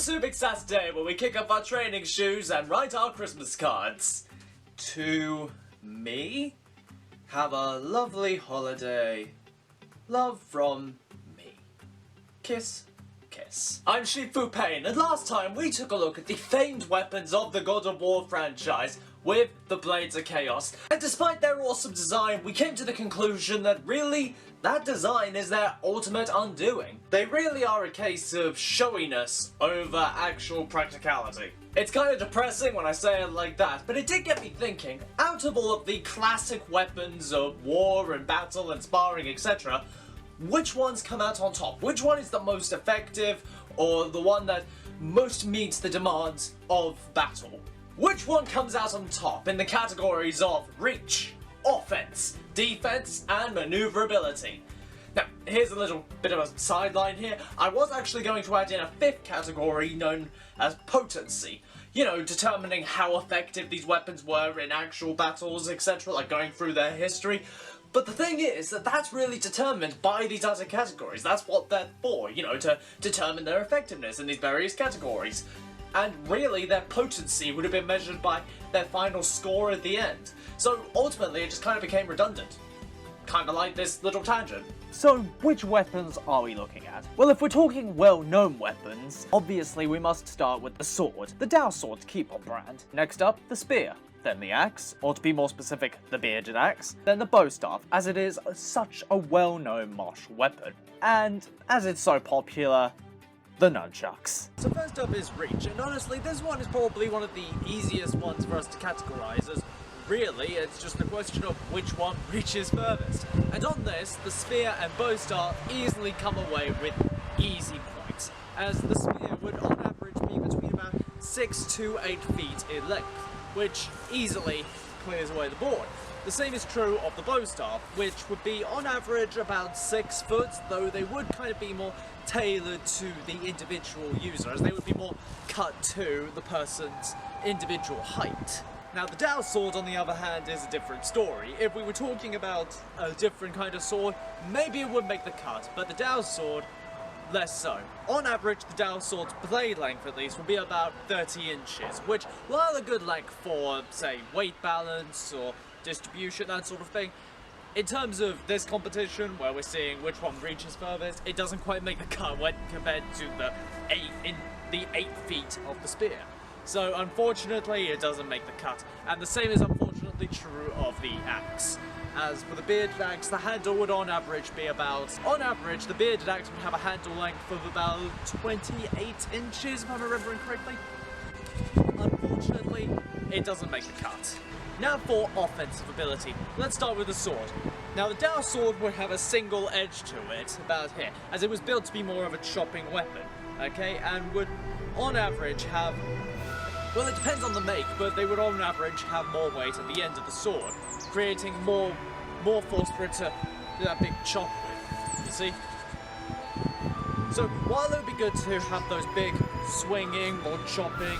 super excited day where we kick up our training shoes and write our Christmas cards. To me, have a lovely holiday. Love from me. Kiss, kiss. I'm Shifu Pain, and last time we took a look at the famed weapons of the God of War franchise with the Blades of Chaos, and despite their awesome design, we came to the conclusion that really, that design is their ultimate undoing. They really are a case of showiness over actual practicality. It's kind of depressing when I say it like that, but it did get me thinking, out of all of the classic weapons of war and battle and sparring, etc., which ones come out on top? Which one is the most effective, or the one that most meets the demands of battle? Which one comes out on top in the categories of reach, offense, defense, and maneuverability? Now, here's a little bit of a sideline here. I was actually going to add in a fifth category known as potency. You know, determining how effective these weapons were in actual battles, etc., like going through their history. But the thing is that that's really determined by these other categories. That's what they're for, you know, to determine their effectiveness in these various categories. And really, their potency would have been measured by their final score at the end. So ultimately, it just kind of became redundant. Kind of like this little tangent. So, which weapons are we looking at? Well, if we're talking well-known weapons, obviously we must start with the sword, the Dao sword to keep on brand. Next up, the spear, then the axe, or to be more specific, the bearded axe, then the bow staff, as it is such a well-known martial weapon. And, as it's so popular, the nunchucks. So first up is reach, and honestly this one is probably one of the easiest ones for us to categorize, as really it's just a question of which one reaches furthest. And on this, the spear and bow staff easily come away with easy points, as the spear would on average be between about 6 to 8 feet in length, which easily clears away the board. The same is true of the bow staff, which would be on average about 6 foot, though they would kind of be more tailored to the individual user, as they would be more cut to the person's individual height. Now the Dao sword, on the other hand, is a different story. If we were talking about a different kind of sword, maybe it would make the cut, but the Dao sword, less so. On average, the Dao sword's blade length at least will be about 30 inches, which, while a good length for, say, weight balance or distribution, that sort of thing, in terms of this competition, where we're seeing which one reaches furthest, it doesn't quite make the cut when compared to the 8 feet of the spear. So unfortunately, it doesn't make the cut, and the same is unfortunately true of the axe. As for the bearded axe, the handle would on average be about, on average, the bearded axe would have a handle length of about 28 inches, if I'm remembering correctly. Unfortunately, it doesn't make the cut. Now for offensive ability, let's start with the sword. Now the Dao sword would have a single edge to it, about here, as it was built to be more of a chopping weapon, okay, and would on average have, well, it depends on the make, but they would on average have more weight at the end of the sword, creating more force for it to do that big chop with, you see? So while it would be good to have those big swinging, more chopping,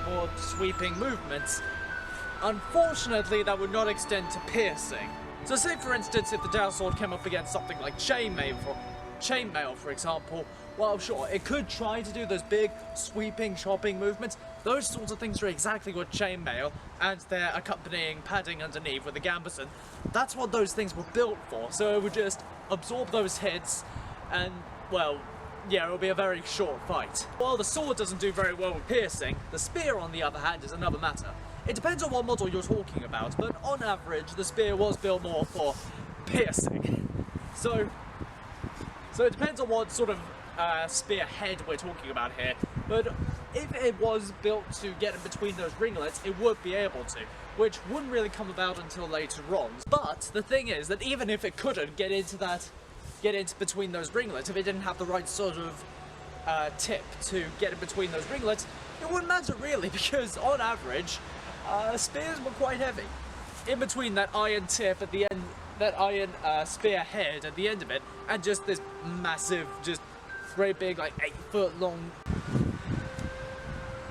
more sweeping movements, unfortunately, that would not extend to piercing. So say for instance, if the Dao sword came up against something like chainmail, for example, well sure, it could try to do those big, sweeping, chopping movements. Those sorts of things are exactly what chainmail and their accompanying padding underneath with the gambeson, that's what those things were built for. So it would just absorb those hits and, well, yeah, it'll be a very short fight. While the sword doesn't do very well with piercing, the spear on the other hand is another matter. It depends on what model you're talking about, but on average, the spear was built more for piercing. So it depends on what sort of spear head we're talking about here, but if it was built to get in between those ringlets, it would be able to, which wouldn't really come about until later on. But the thing is that even if it couldn't get into between those ringlets, if it didn't have the right sort of tip to get in between those ringlets, it wouldn't matter really, because on average, spears were quite heavy. In between that iron tip at the end, that iron spear head at the end of it, and just this massive, just very big, like 8 foot long.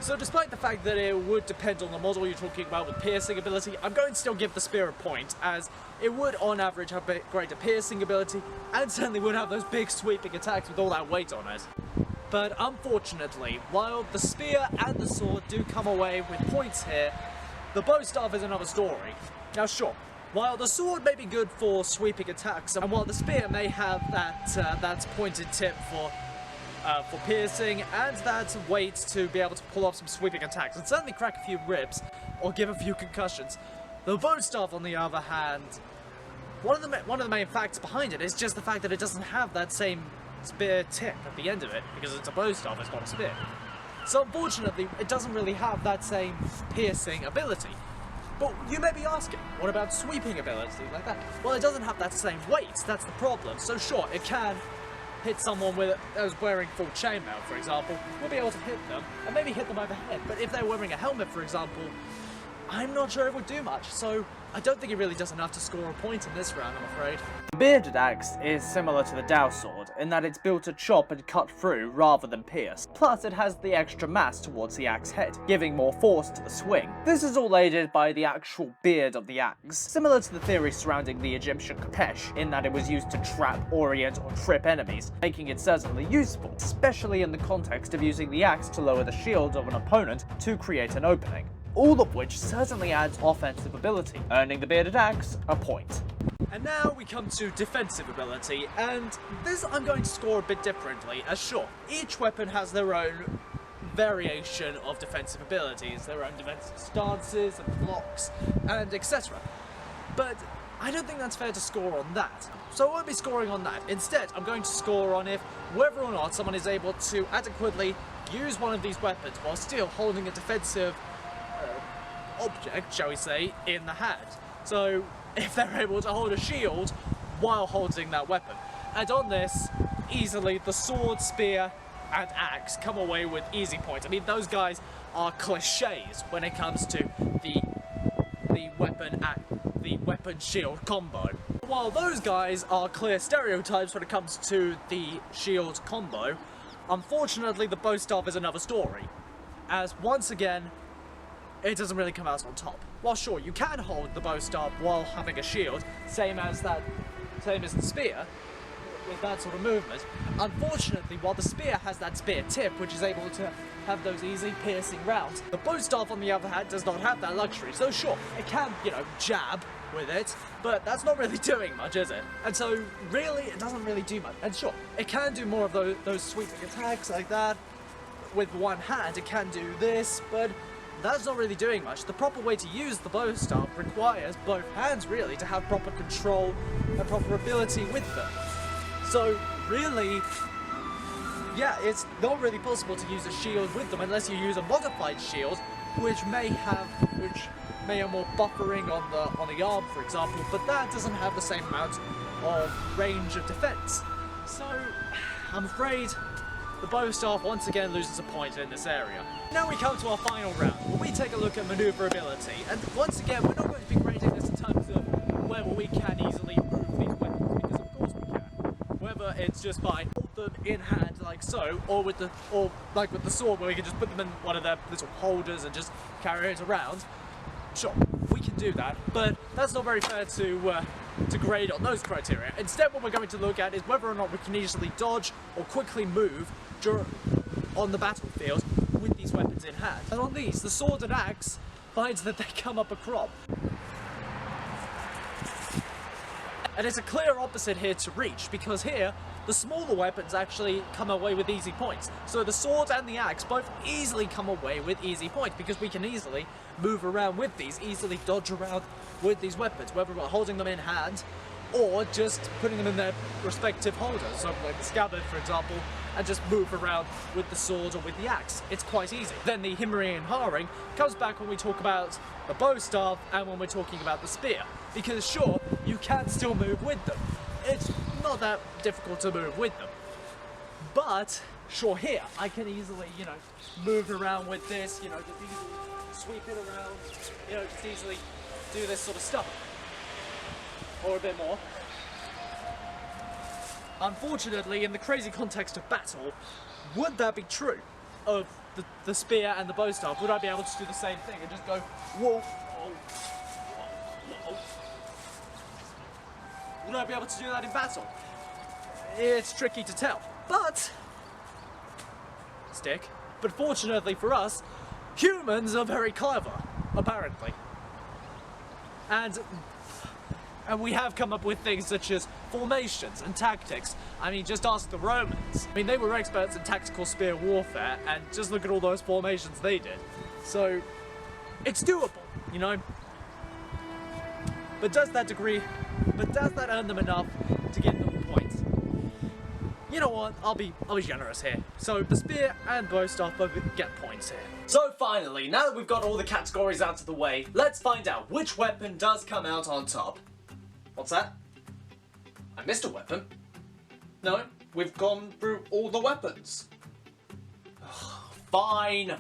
So despite the fact that it would depend on the model you're talking about with piercing ability, I'm going to still give the spear a point, as it would on average have greater piercing ability, and certainly would have those big sweeping attacks with all that weight on it. But unfortunately, while the spear and the sword do come away with points here, the bow staff is another story. Now sure, while the sword may be good for sweeping attacks, and while the spear may have that pointed tip for piercing and that weight to be able to pull off some sweeping attacks, and certainly crack a few ribs or give a few concussions, the bow staff, on the other hand, one of the main facts behind it is just the fact that it doesn't have that same spear tip at the end of it, because it's a bow staff, it's not a spear. So unfortunately, it doesn't really have that same piercing ability. But you may be asking, what about sweeping ability like that? Well, it doesn't have that same weight, that's the problem. So sure, it can hit someone that was wearing full chainmail, for example. We'll be able to hit them, and maybe hit them overhead. But if they're wearing a helmet, for example, I'm not sure it would do much. So I don't think it really does enough to score a point in this round, I'm afraid. The bearded axe is similar to the Dao sword in that it's built to chop and cut through rather than pierce. Plus it has the extra mass towards the axe head, giving more force to the swing. This is all aided by the actual beard of the axe, similar to the theory surrounding the Egyptian Kopesh, in that it was used to trap, orient or trip enemies, making it certainly useful, especially in the context of using the axe to lower the shield of an opponent to create an opening. All of which certainly adds offensive ability, earning the bearded axe a point. And now we come to defensive ability, and this I'm going to score a bit differently, as sure, each weapon has their own variation of defensive abilities, their own defensive stances and blocks, and etc. But I don't think that's fair to score on that. So I won't be scoring on that. Instead, I'm going to score on if whether or not someone is able to adequately use one of these weapons while still holding a defensive object, shall we say, in the hand. So if they're able to hold a shield while holding that weapon. And on this, easily the sword, spear and axe come away with easy points. I mean, those guys are cliches when it comes to the weapon shield combo. While those guys are clear stereotypes when it comes to the shield combo, unfortunately the bow staff is another story, as once again it doesn't really come out on top. While sure, you can hold the bow staff while having a shield, same as the spear, with that sort of movement. Unfortunately, while the spear has that spear tip, which is able to have those easy piercing rounds, the bow staff on the other hand does not have that luxury. So sure, it can, jab with it, but that's not really doing much, is it? And so really, it doesn't really do much. And sure, it can do more of those sweeping attacks like that. With one hand, it can do this, but that's not really doing much. The proper way to use the bow staff requires both hands, really, to have proper control and proper ability with them. So, really, yeah, it's not really possible to use a shield with them unless you use a modified shield, which may have more buffering on the arm, for example, but that doesn't have the same amount of range of defense. So, I'm afraid the bow staff once again loses a point in this area. Now we come to our final round, where we take a look at maneuverability, and once again, we're not going to be grading this in terms of whether we can easily move these weapons, because of course we can. Whether it's just by hold them in hand like so, or like with the sword, where we can just put them in one of their little holders and just carry it around. Sure, we can do that, but that's not very fair to grade on those criteria. Instead, what we're going to look at is whether or not we can easily dodge or quickly move on the battlefield with these weapons in hand. And on these, the sword and axe finds that they come up a crop. And it's a clear opposite here to reach, because here, the smaller weapons actually come away with easy points. So the sword and the axe both easily come away with easy points, because we can easily move around with these, easily dodge around with these weapons, whether we're holding them in hand or just putting them in their respective holders, so like the scabbard, for example, and just move around with the sword or with the axe. It's quite easy. Then the Himari and Haring comes back when we talk about the bow staff and when we're talking about the spear, because sure, you can still move with them. It's not that difficult to move with them. But, sure, here, I can easily, move around with this, just easily sweep it around, just easily do this sort of stuff. Or a bit more. Unfortunately, in the crazy context of battle, would that be true of the spear and the bow staff? Would I be able to do the same thing and just go, whoa, whoa, whoa, whoa? Would I be able to do that in battle? It's tricky to tell. But stick. But fortunately for us, humans are very clever, apparently. And we have come up with things such as formations and tactics. I mean, just ask the Romans. I mean, they were experts in tactical spear warfare, and just look at all those formations they did. So, it's doable, you know? But does that earn them enough to get them points? You know what, I'll be generous here. So, the spear and bow staff both get points here. So finally, now that we've got all the categories out of the way, let's find out which weapon does come out on top. What's that? I missed a weapon. No, we've gone through all the weapons. Fine.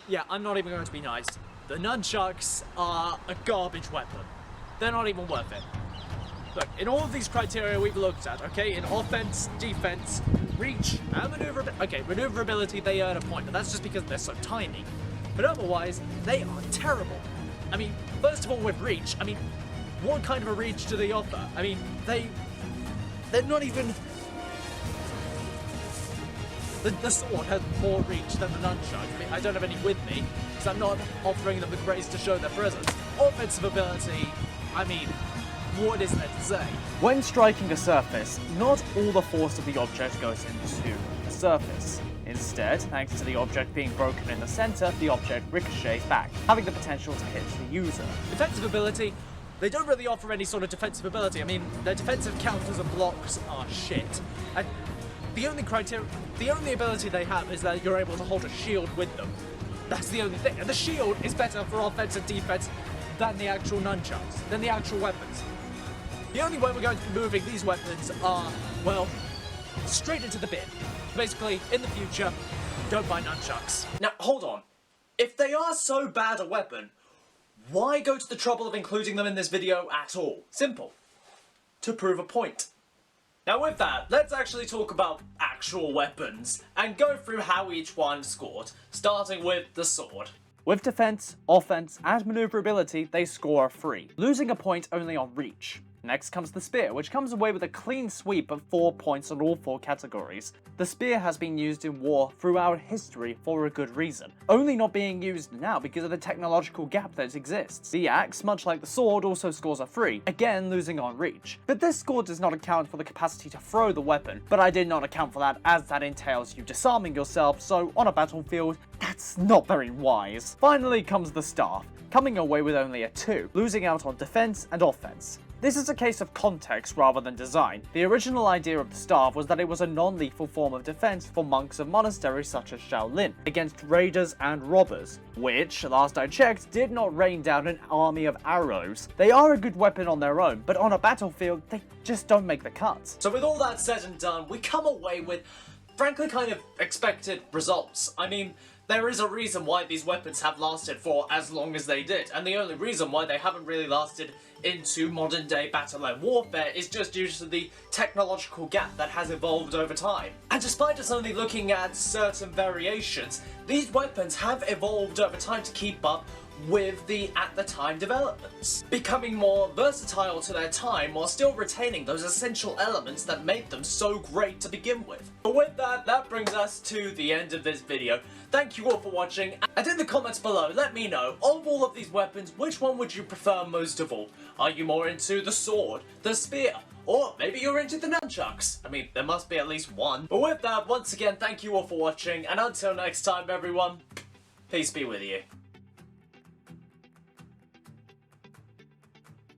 Yeah, I'm not even going to be nice. The nunchucks are a garbage weapon. They're not even worth it. Look, in all of these criteria we've looked at, okay, in offense, defense, reach, and maneuverability. Okay, maneuverability, they earn a point, but that's just because they're so tiny. But otherwise, they are terrible. I mean, first of all, with reach, I mean, what kind of a reach do they offer? I mean, they're not even... The sword has more reach than the nunchuck. I mean, I don't have any with me, because I'm not offering them the grace to show their presence. Offensive ability, I mean, what is there to say? When striking a surface, not all the force of the object goes into the surface. Instead, thanks to the object being broken in the center, the object ricochets back, having the potential to hit the user. Defensive ability, they don't really offer any sort of defensive ability. I mean, their defensive counters and blocks are shit. And the only ability they have is that you're able to hold a shield with them. That's the only thing. And the shield is better for offense and defense than the actual nunchucks, than the actual weapons. The only way we're going to be moving these weapons are, well, straight into the bin. Basically, in the future, don't buy nunchucks. Now, hold on. If they are so bad a weapon, why go to the trouble of including them in this video at all? Simple. To prove a point. Now with that, let's actually talk about actual weapons, and go through how each one scored, starting with the sword. With defense, offense, and maneuverability, they score 3, losing a point only on reach. Next comes the spear, which comes away with a clean sweep of 4 points on all 4 categories. The spear has been used in war throughout history for a good reason, only not being used now because of the technological gap that exists. The axe, much like the sword, also scores a 3, again losing on reach. But this score does not account for the capacity to throw the weapon, but I did not account for that as that entails you disarming yourself, so on a battlefield, that's not very wise. Finally comes the staff, coming away with only a 2, losing out on defense and offense. This is a case of context rather than design. The original idea of the staff was that it was a non-lethal form of defense for monks of monasteries such as Shaolin, against raiders and robbers, which, last I checked, did not rain down an army of arrows. They are a good weapon on their own, but on a battlefield, they just don't make the cut. So with all that said and done, we come away with, frankly, kind of expected results. I mean, there is a reason why these weapons have lasted for as long as they did, and the only reason why they haven't really lasted into modern day battle-led warfare is just due to the technological gap that has evolved over time. And despite us only looking at certain variations, these weapons have evolved over time to keep up with the at-the-time developments, becoming more versatile to their time while still retaining those essential elements that made them so great to begin with. But with that, that brings us to the end of this video. Thank you all for watching, and in the comments below, let me know, of all of these weapons, which one would you prefer most of all? Are you more into the sword, the spear, or maybe you're into the nunchucks? I mean, there must be at least one. But with that, once again, thank you all for watching, and until next time, everyone, peace be with you.